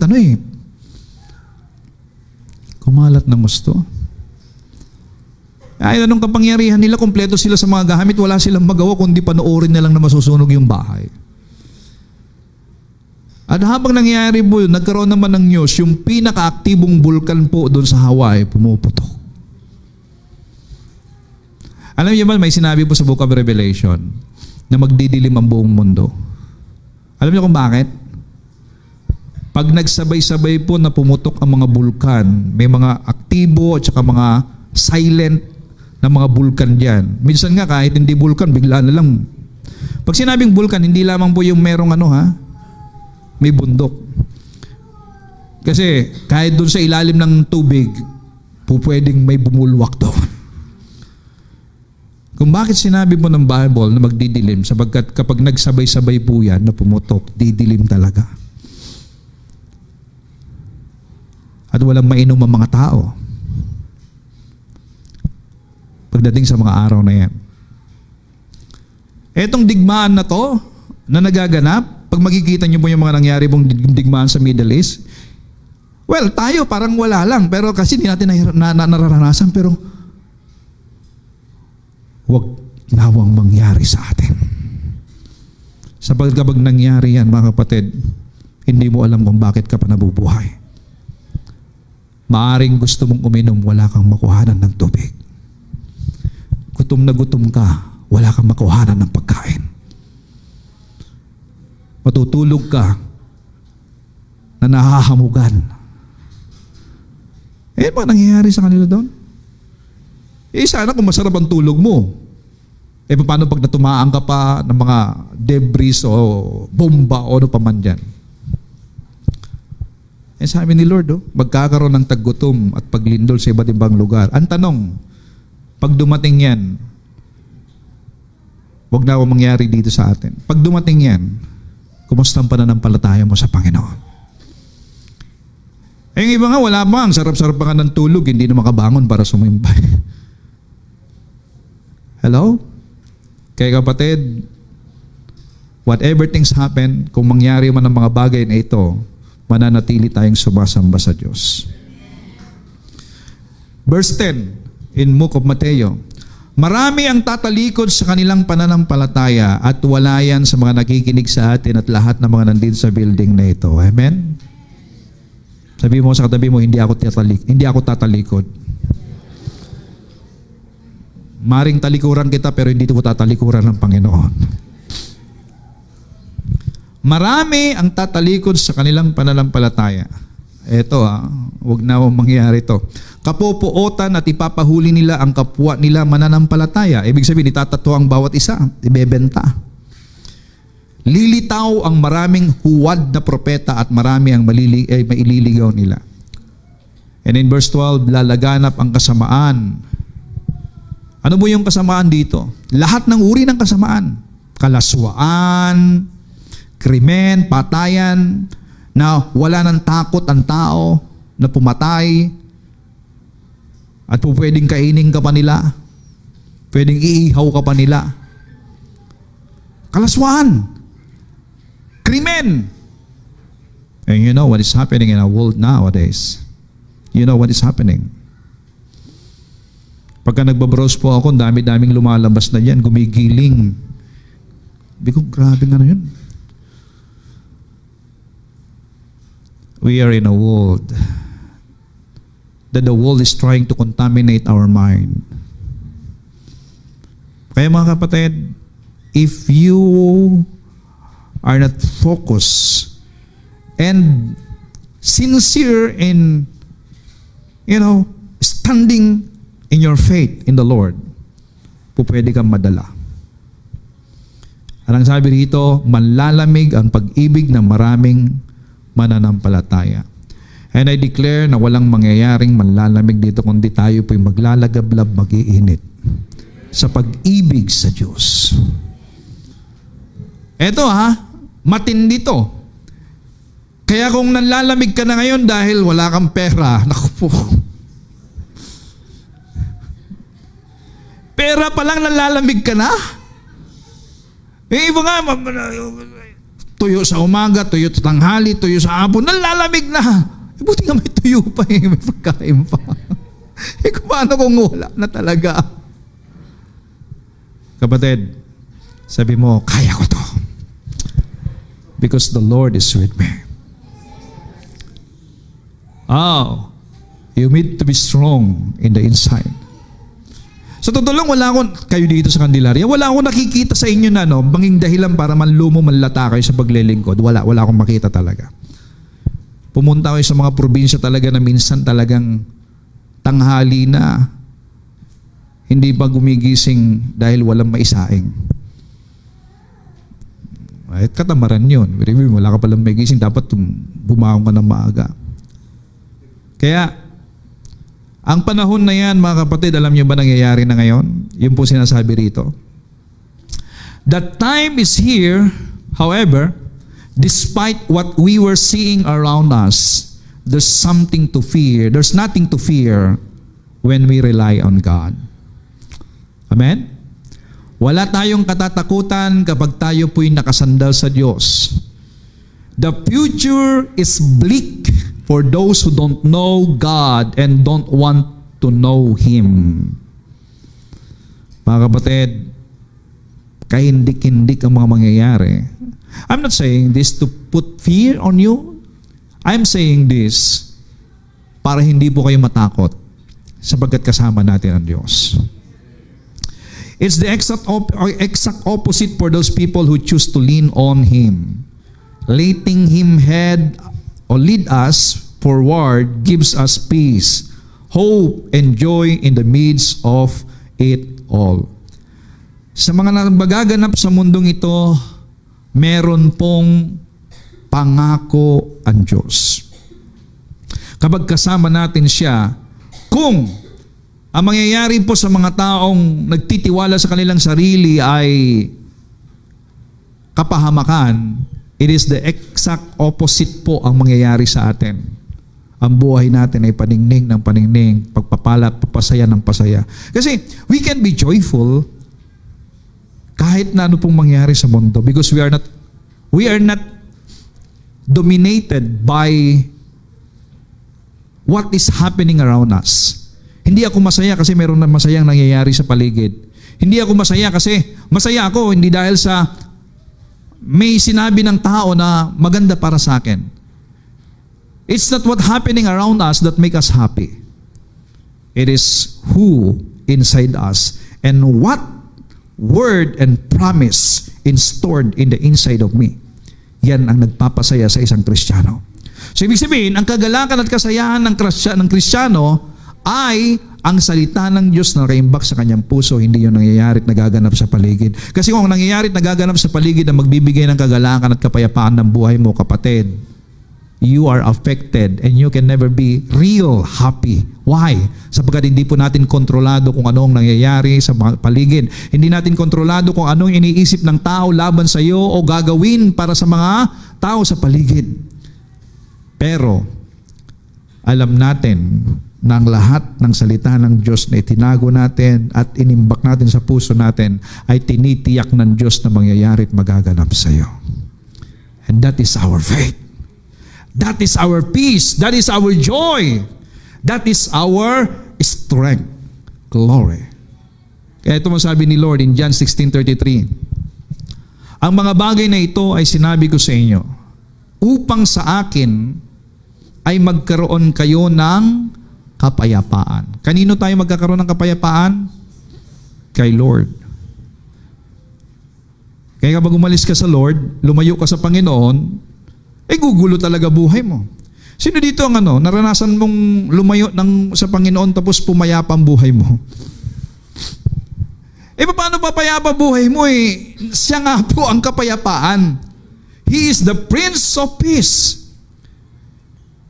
[SPEAKER 1] kumalat ng gusto. Ay, anong kapangyarihan nila, kompleto sila sa mga gamit, wala silang magawa kundi panoorin na lang na masusunog yung bahay. At habang nangyayari po yun, nagkaroon naman ng news, yung pinaka-aktibong bulkan po doon sa Hawaii, pumuputok. Alam niyo ba, may sinabi po sa Book of Revelation na magdidilim ang buong mundo. Alam niyo kung bakit? Pag nagsabay-sabay po na pumutok ang mga bulkan, may mga aktibo at saka mga silent na mga bulkan dyan. Minsan nga kahit hindi bulkan, bigla na lang. Pag sinabing bulkan, hindi lamang po yung merong may bundok. Kasi kahit doon sa ilalim ng tubig, pwedeng may bumulwak doon. Kung bakit sinabi mo ng Bible na magdidilim, sapagkat kapag nagsabay-sabay po yan na pumutok, didilim talaga. At walang mainom ang mga tao pagdating sa mga araw na yan. Etong digmaan na to, na nagaganap, pag makikita niyo po yung mga nangyari pong digmaan sa Middle East, well, tayo parang wala lang, pero kasi hindi natin nararanasan, pero huwag nawang mangyari sa atin. Sapagkat kapag nangyari yan, mga kapatid, hindi mo alam kung bakit ka pa nabubuhay. Maaring gusto mong uminom, wala kang makuhanan ng tubig. Gutom na gutom ka, wala kang makuhanan ng pagkain. Matutulog ka na nahahamugan. Ba nangyayari sa kanila doon? Sana kung masarap ang tulog mo. Paano pag natumaan ka pa ng mga debris o bomba o ano pa man dyan? Sabi ni Lord, magkakaroon ng taggutom at paglindol sa iba't ibang lugar. Ang tanong, pag dumating yan, huwag na mangyari dito sa atin. Pag dumating yan, kumusta ang pananampalataya mo sa Panginoon? Yung iba nga, wala pa. Ang sarap-sarap pa nga ng tulog, hindi na makabangon para sumimbay. Hello? Kaya kapatid, whatever things happen, kung mangyari man ang mga bagay na ito, mananatili tayong sumasamba sa Diyos. Verse 10 in Book of Mateo, marami ang tatalikod sa kanilang pananampalataya at wala yan sa mga nakikinig sa atin at lahat ng mga nandito sa building na ito. Amen? Sabi mo sa katabi mo, hindi ako tatalikod. Maring talikuran kita pero hindi ko tatalikuran ng Panginoon. Marami ang tatalikod sa kanilang pananampalataya. Eto huwag na mangyari ito. Kapupuotan at ipapahuli nila ang kapwa nila mananampalataya. Ibig sabihin, itatato ang bawat isa, ibebenta. Lilitaw ang maraming huwad na propeta at marami ang maililigaw nila. And in verse 12, lalaganap ang kasamaan. Ano mo yung kasamaan dito? Lahat ng uri ng kasamaan. Kalaswaan, krimen, patayan, na wala ng takot ang tao na pumatay at pwedeng kainin ka pa nila, pwedeng iihaw ka pa nila. Kalaswaan, krimen. And you know what is happening in our world nowadays. You know what is happening. Pagka nagbabrowse po ako, dami-daming lumalabas na yan, gumigiling. Sabi ko, grabe nga na yun. We are in a world that the world is trying to contaminate our mind. Kaya mga kapatid, if you are not focused and sincere in, standing in your faith in the Lord, pwede kang madala. Anong sabi rito? Manlalamig ang pag-ibig ng maraming mananampalataya. And I declare na walang mangyayaring manlalamig dito kundi tayo po'y maglalagablab, mag-iinit sa pag-ibig sa Diyos. Eto matindi to. Kaya kung nanlalamig ka na ngayon dahil wala kang pera, naku po, pera pa lang nalalamig ka na? Iba nga, tuyo sa umaga, tuyo sa tanghali, tuyo sa hapon, nalalamig na. Buti nga may tuyo pa may pagkain pa. Kung paano kung wala na talaga? Kapatid, sabi mo, kaya ko to. Because the Lord is with me. You need to be strong in the inside. Sa totoo lang, wala akong, kayo dito sa Candelaria, wala akong nakikita sa inyo na banging dahilan para manlumo, manlata kayo sa paglilingkod. Wala akong makita talaga. Pumunta kayo sa mga probinsya talaga na minsan talagang tanghali na, hindi pa gumigising dahil walang maisaing. At katamaran yun. Wala ka palang maigising, dapat bumaong ka ng maaga. Kaya, ang panahon na yan, mga kapatid, alam niyo ba nangyayari na ngayon? Yun po sinasabi rito. The time is here, however, despite what we were seeing around us, there's something to fear. There's nothing to fear when we rely on God. Amen? Wala tayong katatakutan kapag tayo po'y nakasandal sa Diyos. The future is bleak for those who don't know God and don't want to know Him. Mga kapatid, kahindik-hindik ang mga mangyayari. I'm not saying this to put fear on you. I'm saying this para hindi po kayo matakot sapagkat kasama natin ang Diyos. It's the exact opposite for those people who choose to lean on Him. Letting Him lead us forward gives us peace, hope, and joy in the midst of it all. Sa mga nagaganap sa mundong ito, meron pong pangako ang Diyos. Kapag kasama natin siya, kung ang mangyayari po sa mga taong nagtitiwala sa kanilang sarili ay kapahamakan, it is the exact opposite po ang mangyayari sa atin. Ang buhay natin ay paningning ng paningning, pagpapala, papasaya ng pasaya. Kasi we can be joyful kahit na ano pong mangyari sa mundo because we are not dominated by what is happening around us. Hindi ako masaya kasi meron na masayang nangyayari sa paligid. Hindi ako masaya kasi masaya ako hindi dahil sa may sinabi ng tao na maganda para sa akin. It's not what happening around us that make us happy. It is who inside us and what word and promise installed in the inside of me. Yan ang nagpapasaya sa isang Kristiyano. So ibig sabihin, ang kagalakan at kasayahan ng Kristiyano ay ang salita ng Diyos na nakaimbak sa kanyang puso, hindi yung nangyayari at nagaganap sa paligid. Kasi kung ang nangyayari at nagaganap sa paligid ang magbibigay ng kagalakan at kapayapaan ng buhay mo, kapatid, you are affected and you can never be real happy. Why? Sapagkat hindi po natin kontrolado kung anong nangyayari sa paligid. Hindi natin kontrolado kung anong iniisip ng tao laban sa iyo o gagawin para sa mga tao sa paligid. Pero, alam natin na ang lahat ng salita ng Diyos na itinago natin at inimbak natin sa puso natin ay tinitiyak ng Diyos na mangyayari at magaganap sa iyo. And that is our faith. That is our peace. That is our joy. That is our strength. Glory. Kaya ito masabi ni Lord in John 16:33. Ang mga bagay na ito ay sinabi ko sa inyo upang sa akin ay magkaroon kayo ng kapayapaan. Kanino tayo magkakaroon ng kapayapaan? Kay Lord. Kaya kapag umalis ka sa Lord, lumayo ka sa Panginoon, gugulo talaga buhay mo. Sino dito ang naranasan mong lumayo sa Panginoon tapos pumayapa ang buhay mo? Paano papayapa buhay mo Siya nga po ang kapayapaan. He is the Prince of Peace.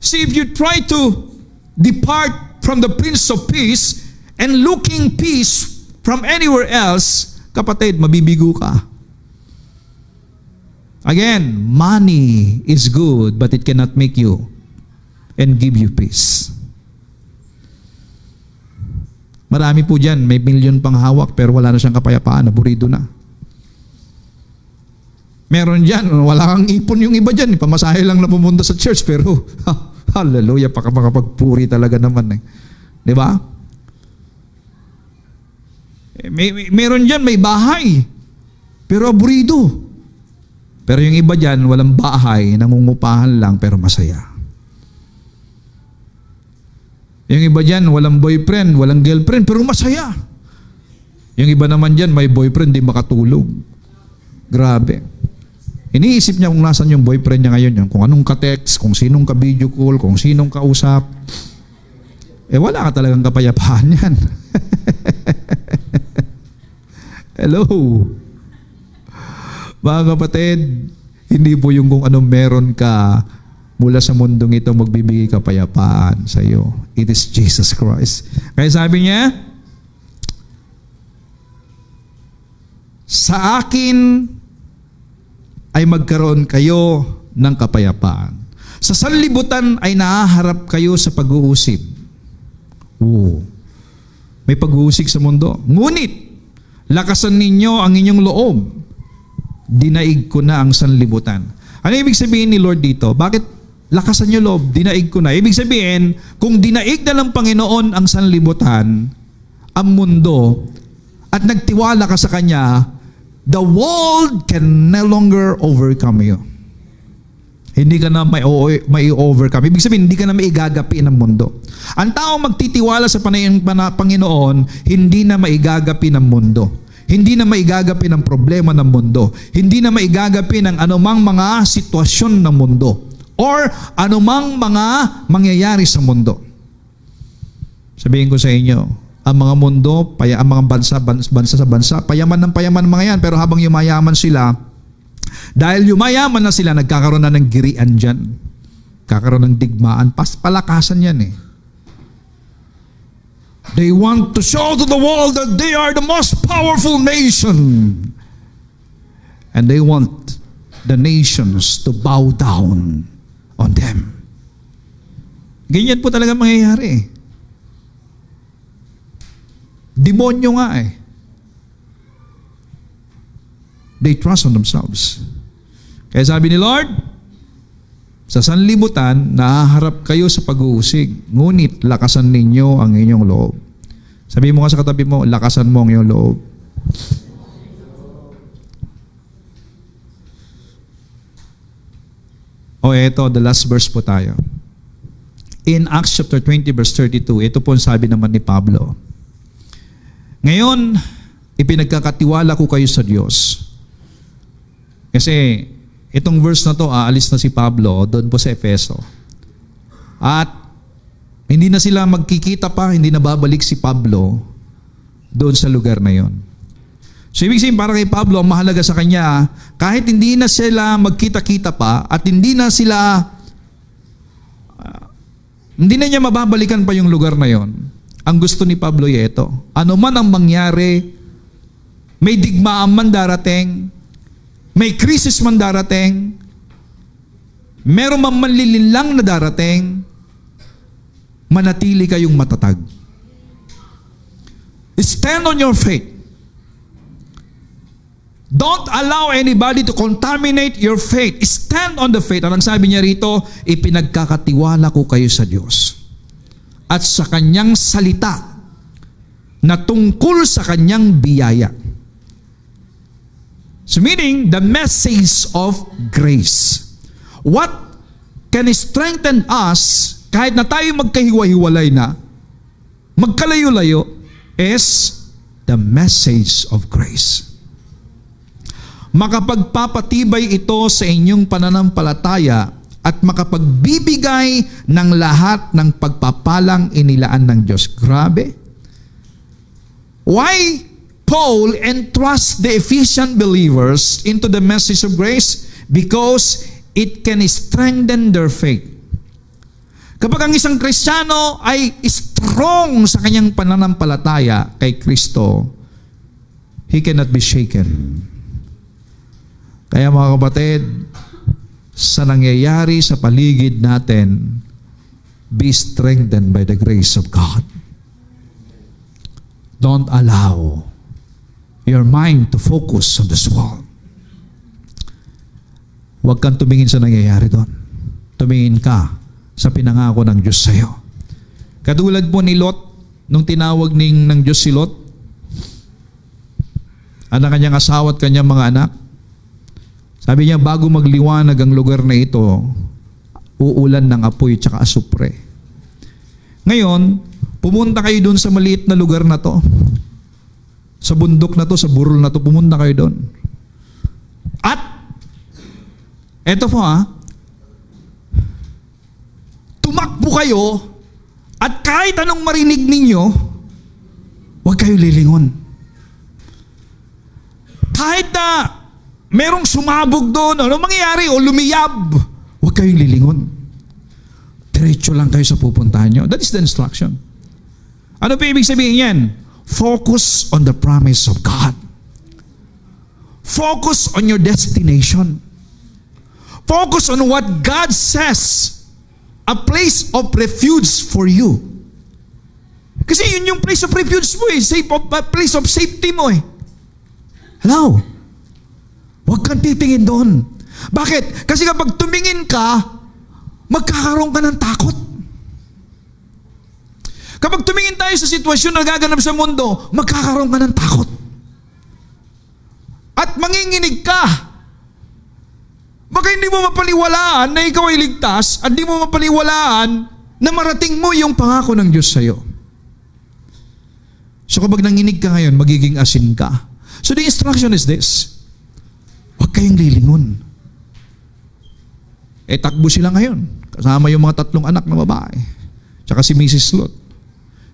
[SPEAKER 1] See, if you try to depart from the Prince of Peace and looking peace from anywhere else, kapatid, mabibigo ka. Again, money is good, but it cannot make you and give you peace. Marami po dyan, may milyon pang hawak, pero wala na siyang kapayapaan, naburido na. Meron dyan, wala kang ipon yung iba dyan, pamasahe lang na pumunta sa church, pero hallelujah, makapagpuri talaga naman Di ba? Meron dyan, may bahay, pero aburido. Pero yung iba dyan, walang bahay, nangungupahan lang, pero masaya. Yung iba dyan, walang boyfriend, walang girlfriend, pero masaya. Yung iba naman dyan, may boyfriend, di makatulog. Grabe. Iniisip niya kung nasan yung boyfriend niya ngayon, kung anong ka-text, kung sinong ka-video call, kung sinong kausap. Wala ka talagang kapayapaan yan. Hello. Mga kapatid, hindi po yung kung anong meron ka mula sa mundong ito magbibigay kapayapaan sa iyo. It is Jesus Christ. Kaya sabi niya, sa akin ay magkaroon kayo ng kapayapaan. Sa sanlibutan ay nahaharap kayo sa pag-uusig. May pag-uusig sa mundo. Ngunit, lakasan ninyo ang inyong loob. Dinaig ko na ang sanlibutan. Ano ibig sabihin ni Lord dito? Bakit lakasan nyo loob? Dinaig ko na. Ibig sabihin, kung dinaig na ng Panginoon ang sanlibutan, ang mundo, at nagtiwala ka sa Kanya, the world can no longer overcome you. Hindi ka na may overcome. Ibig sabihin, hindi ka na maigagapi ng mundo. Ang tao magtitiwala sa Panginoon, hindi na maigagapi ng mundo. Hindi na maigagapi ng problema ng mundo. Hindi na maigagapi ng anumang mga sitwasyon ng mundo. Or anumang mga mangyayari sa mundo. Sabihin ko sa inyo, ang mga mundo, ang mga bansa sa bansa, payaman ng mga yan, pero habang yumayaman sila, dahil yumayaman na sila, nagkakaroon na ng girian dyan. Kakaroon ng digmaan. Palakasan yan They want to show to the world that they are the most powerful nation. And they want the nations to bow down on them. Ganyan po talaga mangyayari. Demonyo nga They trust on themselves. Kaya sabi ni Lord, Sa sanlibutan, nahaharap kayo sa pag-uusig. Ngunit, lakasan ninyo ang inyong loob. Sabi mo nga sa katabi mo, lakasan mo ang iyong loob. O eto, the last verse po tayo. In Acts chapter 20 verse 32, ito po ang sabi naman ni Pablo. Ngayon, ipinagkakatiwala ko kayo sa Diyos. Kasi itong verse na to, aalis na si Pablo doon po sa Efeso. At hindi na sila magkikita pa, hindi na babalik si Pablo doon sa lugar na yon. So ibig sabihin, para kay Pablo, ang mahalaga sa kanya, kahit hindi na sila magkita-kita pa at hindi na niya mababalikan pa yung lugar na yon. Ang gusto ni Pablo ay ito. Ano man ang mangyari, may digmaan man darating, may krisis man darating, meron man manlilinlang na darating, manatili kayong matatag. Stand on your faith. Don't allow anybody to contaminate your faith. Stand on the faith. Ang sabi niya rito, ipinagkakatiwala ko kayo sa Diyos at sa Kanyang salita na tungkol sa Kanyang biyaya. So meaning, the message of grace. What can strengthen us kahit na tayo magkahiwa-hiwalay na, magkalayo-layo, is the message of grace. Makapagpapatibay ito sa inyong pananampalataya at makapagbibigay ng lahat ng pagpapalang inilaan ng Diyos. Grabe. Why Paul entrusts the Ephesian believers into the message of grace? Because it can strengthen their faith. Kapag ang isang Kristiyano ay strong sa kanyang pananampalataya kay Kristo, he cannot be shaken. Kaya mga kapatid, sa nangyayari sa paligid natin, be strengthened by the grace of God. Don't allow your mind to focus on this world. Huwag kang tumingin sa nangyayari doon. Tumingin ka sa pinangako ng Diyos sa iyo. Katulad po ni Lot, nung tinawag ng Diyos si Lot, at ang kanyang asawa at kanyang mga anak, sabi niya, bago magliwanag ang lugar na ito, uulan ng apoy at asupre. Ngayon, pumunta kayo doon sa maliit na lugar na to. Sa bundok na to, sa burol na to, pumunta kayo doon. At, eto po tumakbo kayo, at kahit anong marinig ninyo, huwag kayo lilingon. Kahit na merong sumabog doon, ano mangyayari, o lumiyab, huwag kayong lilingon. Diretso lang kayo sa pupuntahan nyo. That is the instruction. Ano pa ibig sabihin yan? Focus on the promise of God. Focus on your destination. Focus on what God says, a place of refuge for you. Kasi yun yung place of refuge mo place of safety mo eh. Hello? Huwag kang titingin doon. Bakit? Kasi kapag tumingin ka, magkakaroon ka ng takot. Kapag tumingin tayo sa sitwasyon na gaganap sa mundo, magkakaroon ka ng takot. At manginginig ka. Baka hindi mo mapaniwalaan na ikaw ay ligtas at hindi mo mapaniwalaan na marating mo yung pangako ng Diyos sa iyo. So kapag nanginig ka ngayon, magiging asin ka. So the instruction is this. Huwag kayong lilingon. Takbo sila ngayon. Kasama yung mga 3 anak na babae. Tsaka si Mrs. Lot.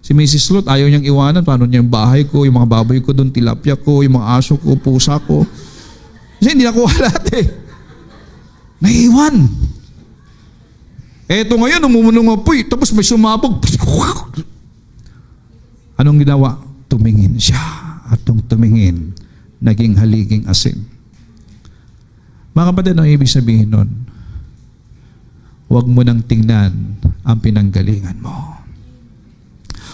[SPEAKER 1] Si Mrs. Lot, ayaw niyang iwanan. Paano niya yung bahay ko, yung mga baboy ko doon, tilapia ko, yung mga aso ko, pusa ko. Kasi hindi nakuha lahat eh. Naiwan. Eto ngayon, umumunong apoy, tapos may sumabog. Anong ginawa? Tumingin siya. At nung tumingin, naging haliging asin. Mga kapatid, ang ibig sabihin nun, huwag mo nang tingnan ang pinanggalingan mo.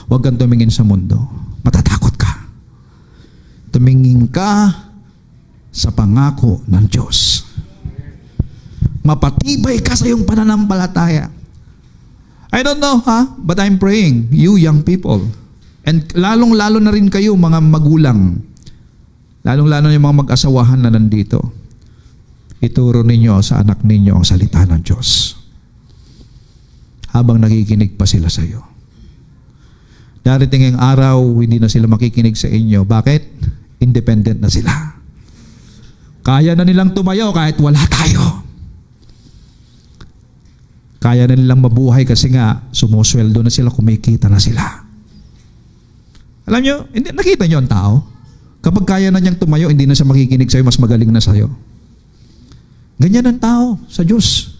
[SPEAKER 1] Huwag kang tumingin sa mundo. Matatakot ka. Tumingin ka sa pangako ng Diyos. Mapatibay ka sa iyong pananampalataya. I don't know, but I'm praying, you young people, and lalong-lalo na rin kayo mga magulang, lalong-lalo yung mga mag-asawahan na nandito, ituro ninyo sa anak ninyo ang salita ng Diyos habang nakikinig pa sila sa iyo. Darating ang araw, hindi na sila makikinig sa inyo. Bakit? Independent na sila. Kaya na nilang tumayo kahit wala tayo. Kaya na nilang mabuhay kasi nga sumusweldo na sila, kumikita na sila. Alam nyo, nakita nyo ang tao? Kapag kaya na niyang tumayo, hindi na siya makikinig sa'yo, mas magaling na sa'yo. Ganyan ang tao sa Diyos.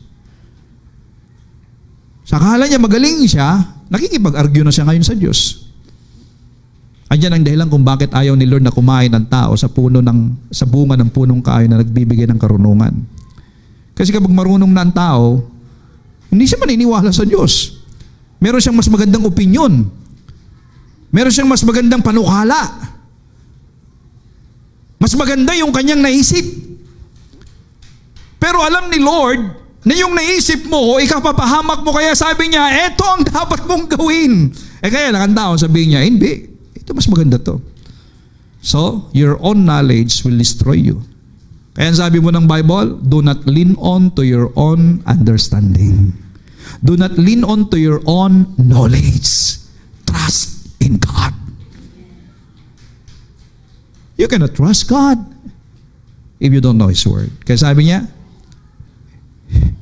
[SPEAKER 1] Sa akala niya magaling siya, nakikipag-argue na siya ngayon sa Diyos. Andiyan ang dahilan kung bakit ayaw ni Lord na kumain ng tao sa bunga ng punong kahoy na nagbibigay ng karunungan. Kasi kapag marunong na ang tao, hindi siya maniniwala sa Diyos. Meron siyang mas magandang opinyon. Meron siyang mas magandang panukala. Mas maganda yung kanyang naisip. Pero alam ni Lord na yung naisip mo, ikapapahamak mo, kaya sabi niya, eto ang dapat mong gawin. Kaya lang ang tao sabihin niya, hindi, ito mas maganda to. So, your own knowledge will destroy you. Kaya sabi mo ng Bible, do not lean on to your own understanding. Do not lean on to your own knowledge. Trust in God. You cannot trust God if you don't know His Word. Kaya sabi niya,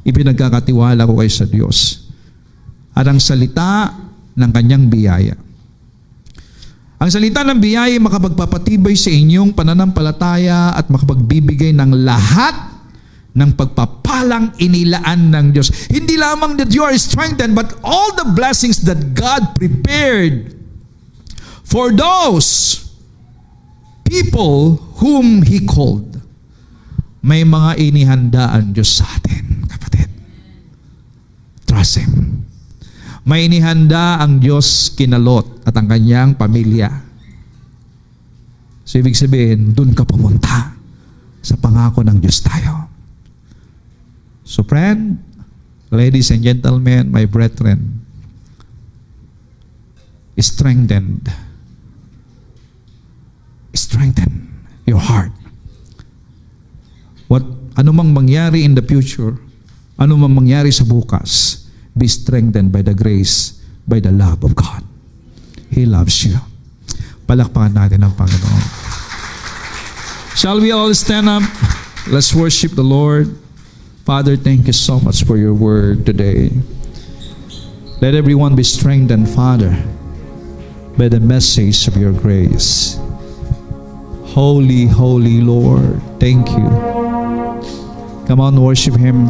[SPEAKER 1] ipinagkakatiwala ko kayo sa Diyos at ang salita ng kanyang biyaya. Ang salita ng biyaya ay makapagpapatibay sa inyong pananampalataya at makapagbibigay ng lahat ng pagpapalang inilaan ng Diyos. Hindi lamang that you are strengthened, but all the blessings that God prepared for those people whom He called. May mga inihanda ang Diyos sa atin, kapatid. Trust Him. May inihanda ang Diyos kina Lot at ang kanyang pamilya. So ibig sabihin, dun ka pumunta sa pangako ng Diyos tayo. So friend, ladies and gentlemen, my brethren, strengthen your heart. Ano mang mangyari in the future, ano mang mangyari sa bukas, be strengthened by the grace, by the love of God. He loves you. Palakpakan natin ang Panginoon. Shall we all stand up? Let's worship the Lord. Father, thank you so much for your word today. Let everyone be strengthened, Father, by the message of your grace. Holy, holy Lord, thank you. Come on, worship Him.